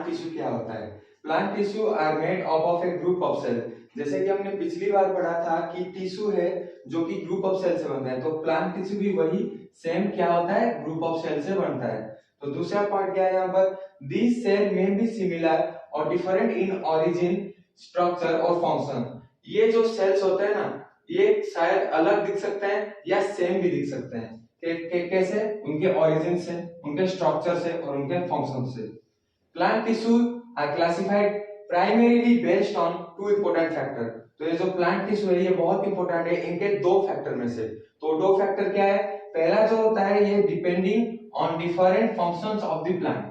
Plant tissue क्या होता है। Plant tissue are made up of a group of cell. जैसे कि हमने पिछली बार पढ़ा था कि टिश्यू है जो कि ग्रुप ऑफ सेल से बनता है, तो प्लांट टिश्यू भी वही सेम क्या होता है, ग्रुप ऑफ सेल से बनता है। तो दूसरा पॉइंट क्या है यहाँ पर, this cell may be similar और डिफरेंट इन ओरिजिन, स्ट्रक्चर और फंक्शन। ये जो सेल्स होते हैं ना, ये शायद अलग दिख सकते हैं या सेम भी दिख सकते हैं। कैसे? उनके ओरिजिन से, उनके स्ट्रक्चर से और उनके फंक्शन से। Plant tissue are classified primarily based on two important factor. तो ये जो प्लांट टिश्यू है ये बहुत इंपॉर्टेंट है इनके दो फैक्टर में से। तो दो फैक्टर क्या है, पहला जो होता है ये depending on different functions of the plant.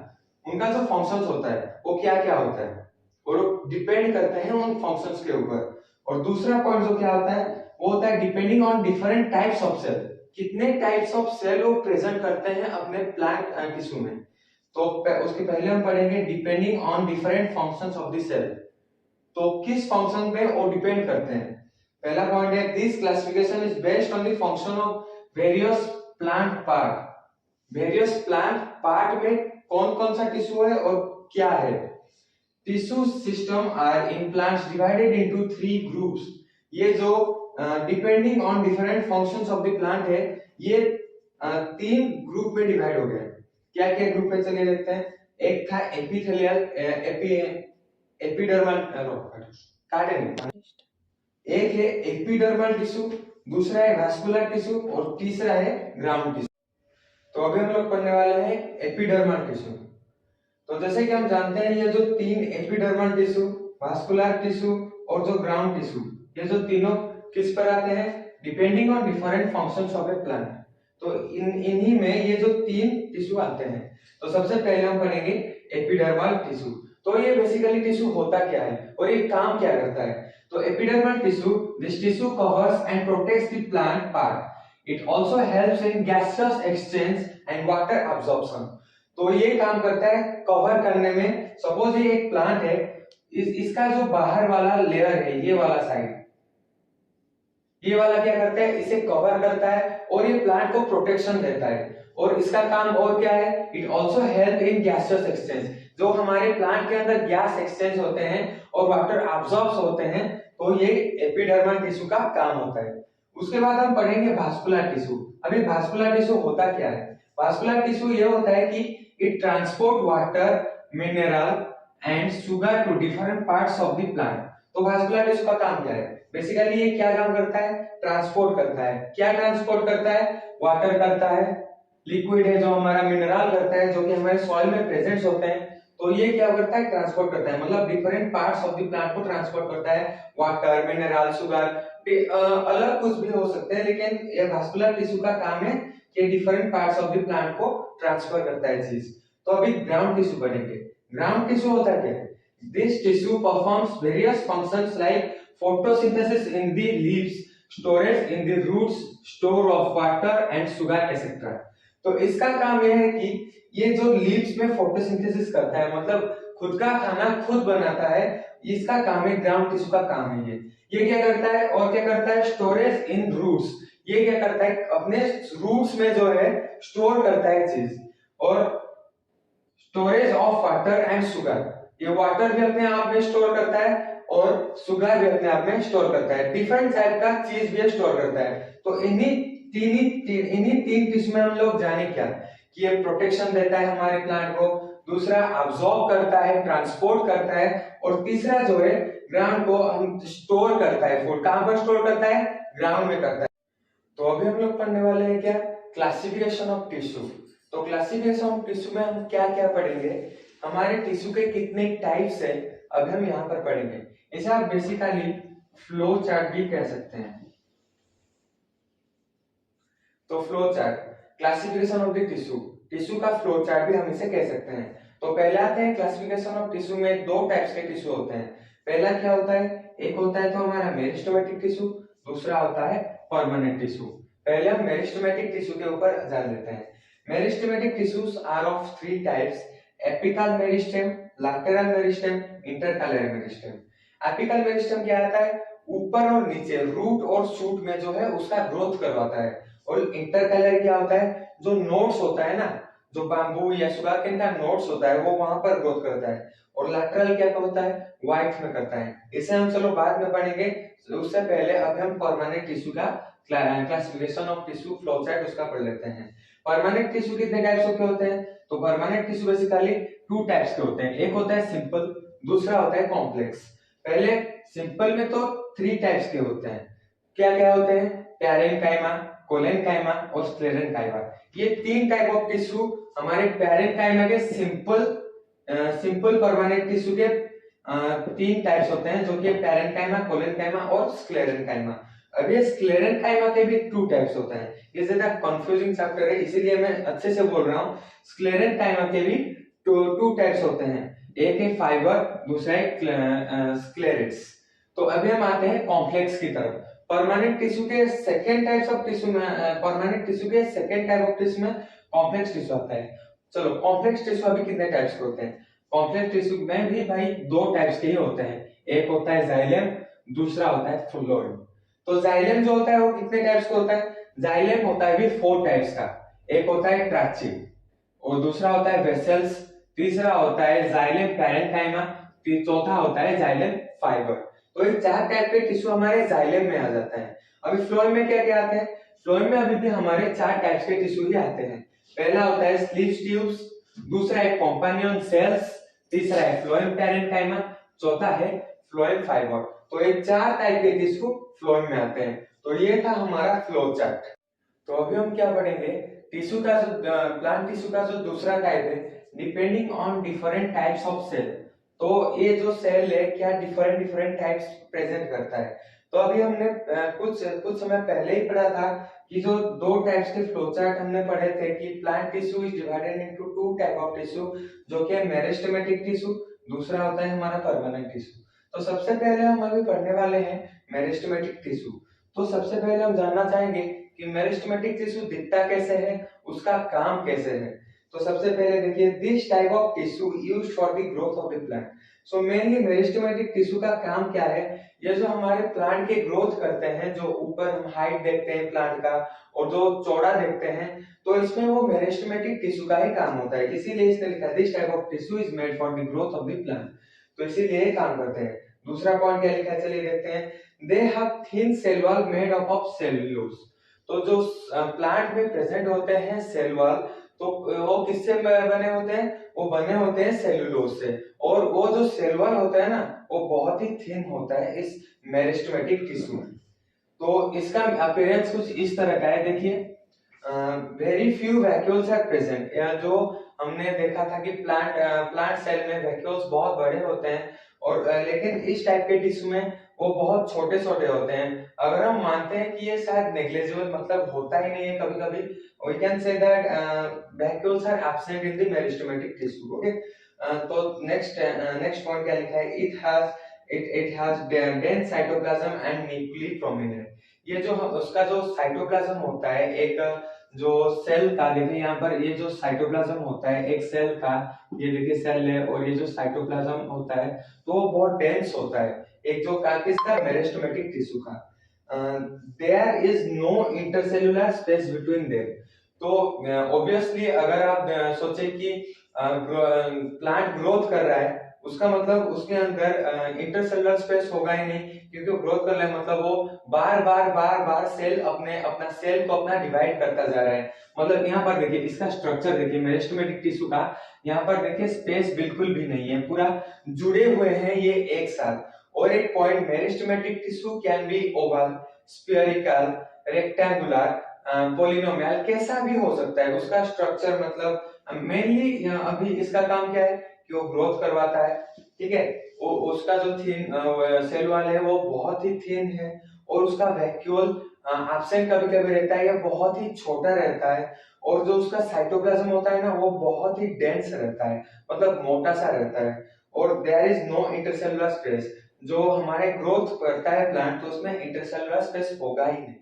उनका जो फंक्शंस होता है वो क्या क्या होता है और डिपेंड करते हैं उन फंक्शंस के ऊपर। और दूसरा पॉइंट जो क्या होता है वो होता है depending on different types of cell. कितने टाइप्स ऑफ सेल वो प्रेजेंट करते हैं अपने प्लांट टिश्यू में। तो उसके पहले हम पढ़ेंगे depending on different functions of the cell. तो किस फंक्शन पे वो डिपेंड करते हैं। पहला पॉइंट है this classification is based on the function of various plant part. Various plant part में कौन कौन सा टिश्यू है और क्या है। Tissue system are in plants divided into 3 groups. ये जो depending on different functions of the plant है ये 3 ग्रुप में डिवाइड हो गए। क्या क्या ग्रुप है चलिए देखते हैं। एक था एपिथेलियल एपिडर्मल एक है एपिडर्मल टिश्यू, दूसरा है वास्कुलर टिश्यू और तीसरा है ग्राउंड टिश्यू। तो अभी हम लोग पढ़ने वाले हैं एपिडर्मल टिश्यू। तो जैसे कि हम जानते हैं ये जो 3 एपिडर्मल टिश्यू, वास्कुलर टिश्यू और जो ग्राउंड टिश्यू, ये जो तीनों किस पर आते हैं, depending on different functions of A plant. तो इन्हीं में ये जो 3 टिश्यू आते हैं। तो सबसे पहले हम पढ़ेंगे एपिडर्मल टिश्यू। तो ये बेसिकली टिश्यू होता क्या है और ये काम क्या करता है। तो epidermal tissue, this tissue covers and protects the plant part. It also helps in gaseous exchange and water absorption. तो ये काम करता है कवर करने में। सपोज ये एक प्लांट है, इसका जो बाहर वाला लेयर है ये वाला साइड, ये वाला क्या करता है, इसे कवर करता है और ये प्लांट को प्रोटेक्शन देता है। और इसका काम और क्या है, it also help in gaseous exchange. जो हमारे प्लांट के अंदर गैस एक्सचेंज होते हैं और वाटर अब्सॉर्ब्स होते हैं, तो ये एपिडर्मल टिश्यू का काम होता है। उसके बाद हम पढ़ेंगे वास्कुलर टिश्यू। अभी वास्कुलर टिश्यू होता क्या है। वास्कुलर टिश्यू ये होता है कि it transport water, mineral and sugar to different parts of the plant. तो वास्कुलर टिश्यू का काम क्या है, बेसिकली ये क्या काम करता है, ट्रांसपोर्ट करता है। क्या ट्रांसपोर्ट करता है, वाटर करता है, लिक्विड है जो हमारा मिनरल करता है जो कि हमारे सॉइल में प्रेजेंट होते हैं। तो ये क्या करता है, ट्रांसपोर्ट करता है, मतलब different parts of the plant को ट्रांसपोर्ट करता है। वाटर, मिनरल, शुगर, अलग कुछ भी हो सकते हैं, लेकिन ये वास्कुलर टिश्यू का काम है कि different parts of the plant को ट्रांसफर करता है चीज। तो अभी ग्राउंड टिश्यू पढ़ेंगे। ग्राउंड टिश्यू होता क्या है, this tissue performs various functions like photosynthesis in the leaves, storage in the roots, store of water and sugar etc. तो इसका काम यह है कि ये जो लीव्स में फोटोसिंथेसिस करता है, मतलब खुद का खाना खुद बनाता है, इसका काम है, ग्राउंड टिश्यू का काम है। ये क्या करता है और क्या करता है, स्टोरेज इन रूट्स। ये क्या करता है, अपने रूट्स में जो है स्टोर करता है चीज। और storage of water and sugar, ये वाटर भी अपने आप में स्टोर करता है और शुगर भी अपने आप में स्टोर करता है। डिफरेंट टाइप का चीज भी स्टोर करता है। तो इन्हीं तीन टिश्यू में हम लोग जाने क्या कि ये प्रोटेक्शन देता है हमारे प्लांट को, दूसरा अब्सॉर्ब करता है, ट्रांसपोर्ट करता है, और तीसरा जो है ग्राउंड को हम स्टोर करता है। फूड कहां पर स्टोर करता है, ग्राउंड में करता है। तो अभी हम लोग पढ़ने वाले हैं क्या, क्लासिफिकेशन ऑफ टिश्यू। तो क्लासिफिकेशन ऑफ टिश्यू में हम क्या क्या पढ़ेंगे, हमारे टिश्यू के कितने टाइप्स है अब हम यहाँ पर पढ़ेंगे। इसे आप बेसिकली फ्लो चार्ट भी कह सकते हैं। तो flow chart, classification of the tissue, tissue का फ्लो चार्ट भी हम इसे कह सकते हैं। तो पहले आते हैं क्लासिफिकेशन ऑफ टिश्यू में 2 टाइप्स के टिश्यू होते हैं। पहला क्या होता है, एक होता है तो हमारा मेरिस्टेमेटिक टिश्यू, दूसरा होता है परमानेंट टिश्यू। पहले हम मेरिस्टेमेटिक टिश्यू के ऊपर जान लेते हैं। Meristematic tissues are of 3 types, apical meristem, lateral meristem, intercalary meristem. Apical meristem क्या आता है, ऊपर और नीचे रूट और शूट में जो है उसका ग्रोथ करवाता है। और इंटरकैलर क्या होता है, जो नोड्स होता है ना, जो बांबू या सुगारकेन का नोड्स होता है वो वहां पर ग्रोथ करता है। और लैटरल क्या होता है, व्हाइट में करता है। इसे हम चलो बाद में पढ़ेंगे, उससे पहले अब हम परमानेंट टिश्यू का classification of tissue flow chart उसका पढ़ लेते हैं। परमानेंट टिश्यू कितने टाइप्स के होते हैं, तो permanent tissue basically two types के होते हैं, एक होता है सिंपल, दूसरा होता है कॉम्प्लेक्स। पहले सिंपल में तो थ्री टाइप्स के होते हैं, क्या क्या होते हैं, पैरेन्काइमा, कोलेनकाइमा और स्क्लेरेनकाइमा। ये तीन टाइप ऑफ टिश्यू हमारे पैरेन्काइमा के सिंपल परमानेंट टिश्यू के तीन टाइप्स होते हैं, जो कि पैरेन्काइमा, कोलेनकाइमा और स्क्लेरेनकाइमा। अब ये स्क्लेरेनकाइमा के भी टू टाइप्स होते हैं, ये ज्यादा कंफ्यूजिंग चैप्टर है इसीलिए मैं अच्छे से बोल रहा हूँ। स्क्लेरेनकाइमा के भी टू टाइप्स होते हैं, एक है फाइबर, दूसरा है स्क्लेरेट्स। तो अभी हम आते हैं कॉम्प्लेक्स की तरफ। परमानेंट टिश्यू के सेकेंड टाइप्स ऑफ टिश्यू में परमानेंट टिश्यू के सेकेंड टाइप ऑफ टिश्यू में कॉम्प्लेक्स टिश्यू आता है। चलो कॉम्प्लेक्स टिश्यू अभी कितने टाइप्स के होते हैं, कॉम्प्लेक्स टिश्यू में भी भाई दो टाइप्स के ही होते हैं, एक होता है जाइलम, दूसरा होता है फ्लोएम। तो जाइलम जो होता है वो कितने टाइप्स का होता है, जाइलम होता है भी फोर टाइप्स का, एक होता है ट्रैक्ची और दूसरा होता है वेसल्स, तीसरा होता है जाइलम पैरेन्काइमा, चौथा होता है जाइलम फाइबर। तो ये चार टाइप के टिश्यू हमारे जाइलम में आ जाते हैं। अभी फ्लोएम में क्या क्या आते हैं, फ्लोएम में अभी भी हमारे चार टाइप्स के टिश्यू ही आते हैं। पहला होता है स्लीव ट्यूब्स, दूसरा है कॉम्पानियन सेल्स, तीसरा है फ्लोएम पैरेन्काइमा, चौथा है फ्लोएम फाइबर। तो ये चार टाइप के टिश्यू फ्लोएम में आते हैं। तो ये था हमारा फ्लो चार्ट। तो अभी हम क्या पढ़ेंगे, टिश्यू का जो प्लांट टिश्यू का जो दूसरा टाइप है, depending on different types of cell. तो ये जो सेल है क्या डिफरेंट टाइप्स प्रेजेंट करता है। तो अभी हमने कुछ समय पहले ही पढ़ा था कि जो दो टाइप्स के फ्लो चार्ट हमने पढ़े थे कि plant tissue is divided into two type of tissue, जो कि मेरिस्टेमेटिक टिश्यू, दूसरा होता है हमारा परमानेंट टिश्यू। तो सबसे पहले हम अभी पढ़ने वाले हैं मेरिस्टेमेटिक टिश्यू। तो सबसे पहले हम जानना चाहेंगे कि मेरिस्टेमेटिक टिश्यू दिखता कैसे है, उसका काम कैसे है। तो सबसे पहले देखिए, this type of tissue used for the growth of the plant. So mainly meristematic tissue का काम क्या है, ये जो हमारे प्लांट के ग्रोथ करते हैं, जो ऊपर हम हाइट देखते हैं प्लांट का और जो चौड़ा देखते हैं, तो इसमें वो मेरिस्टेमेटिक टिश्यू का ही काम होता है। इसीलिए इसने लिखा है this type of tissue is made for the growth of the plant. तो इसीलिए ये काम करते हैं। दूसरा पॉइंट क्या लिखा है, चलिए देखते हैं। They have thin cell wall made up of cellulose. तो जो प्लांट में प्रेजेंट होते हैं सेल वॉल, तो वो किससे बने होते हैं, वो बने होते हैं सेल्यूलोज से। और वो जो सेल वॉल होता है ना, वो बहुत ही थिन होता है इस मेरिस्टेमेटिक टिश्यू में। तो इसका अपीयरेंस कुछ इस तरह का है, देखिए very few vacuoles are present. या जो हमने देखा था कि प्लांट सेल में वैक्यूल्स बहुत बड़े होते हैं, और लेकिन इस टाइप के टिश्यू में वो बहुत छोटे छोटे होते हैं। अगर हम मानते हैं कि ये शायद नेग्लिजिबल, मतलब होता ही नहीं है कभी कभी, we can say that vacuoles are absent in the meristematic tissue. Okay, तो नेक्स्ट पॉइंट क्या लिखा है, it has dense cytoplasm and nuclear prominent. ये जो उसका जो साइटोप्लाज्म होता है, एक जो सेल का, देखिए यहाँ पर ये जो साइटोप्लाज्म होता है एक सेल का, ये देखिए सेल है और ये जो साइटोप्लाज्म होता है, तो वो बहुत डेंस होता है, एक जो किसका, मेरिस्टेमेटिक टिश्यू का। There is no intercellular space between them. तो ऑब्वियसली अगर आप सोचे कि प्लांट ग्रोथ कर रहा है, उसका मतलब उसके अंदर इंटरसेलुलर स्पेस होगा ही नहीं, क्योंकि वो ग्रोथ कर रहा है, मतलब वो बार बार सेल अपना सेल को अपना डिवाइड करता जा रहा है। मतलब यहाँ पर देखिए इसका स्ट्रक्चर देखिए मेरिस्टेमेटिक टिश्यू का, यहाँ पर देखिए स्पेस बिल्कुल भी नहीं है, पूरा जुड़े हुए हैं ये एक साथ। और एक point, meristematic tissue can be oval, spherical, rectangular, polynomial, कैसा भी हो सकता है उसका स्ट्रक्चर। मतलब मेनली अभी इसका काम क्या है कि वो ग्रोथ करवाता है, ठीक है। वो उसका जो थिन सेल वाल है वो बहुत ही थिन है, और उसका वैक्यूल एब्सेंट कभी कभी रहता है या बहुत ही छोटा रहता है। और जो उसका साइटोप्लाज्म होता है ना, वो बहुत ही डेंस रहता है, मतलब मोटा सा रहता है। और there is no intercellular space. जो हमारे ग्रोथ करता है प्लांट, तो उसमें इंटरसेलुलर स्पेस होगा ही नहीं।